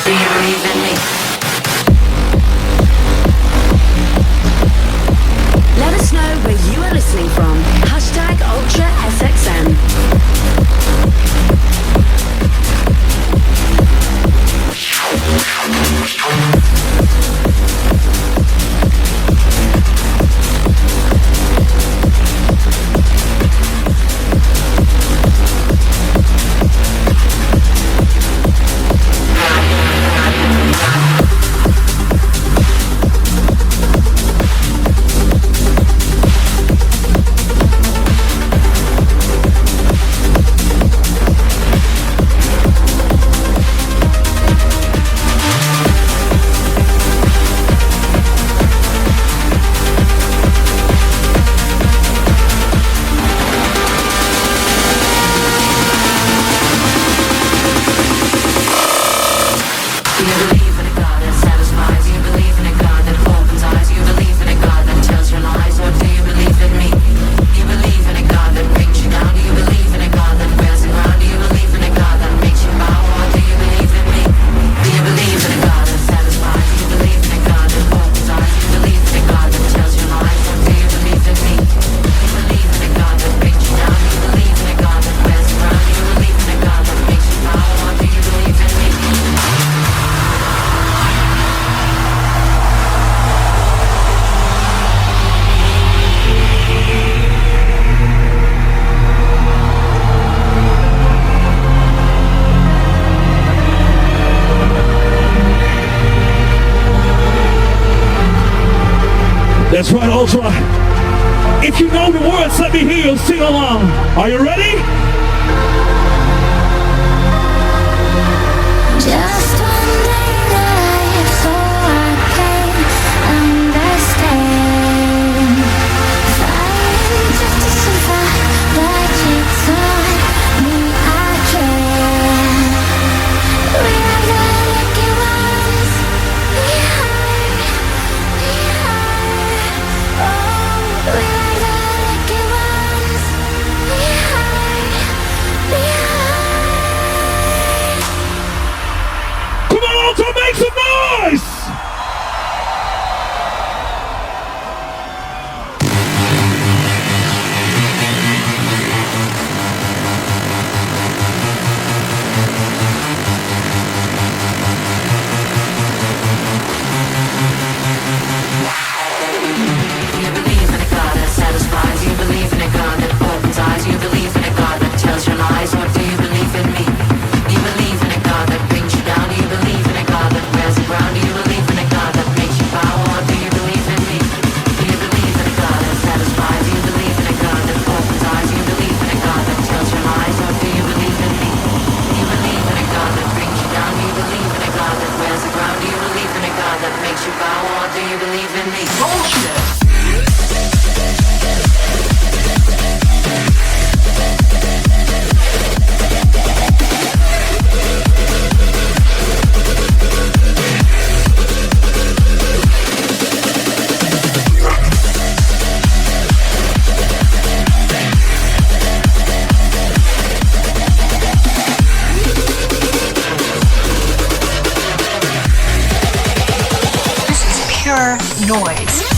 Do you believe in me? Let us know where you are listening from. Hashtag Ultra SXM. That's right, Ultra. If you know the words, let me hear you sing along. Are you ready? Just one day life, so I can understand. Fighting just to survive, but it's on me, I can. We are the lucky ones. We are. Oh, we are the lucky ones. We are. Come on, Ultra, make some noise! You believe in a God that satisfies. You believe in a God that opens eyes. You believe in a God that tells your lies. Or do you believe in me? You believe in a God that brings you down. Do you believe in a God that wears the ground? Do you believe in a God that makes you bow? Or do you believe in me? Do you believe in a God that satisfies? You believe in a God that opens eyes. You believe in a God that tells your lies. Or do you believe in me? You believe in a God that brings you down. Do you believe in a God that wears the ground? Do you believe in a God that makes you bow? Or do you believe in me? Bullshit! This is pure noise.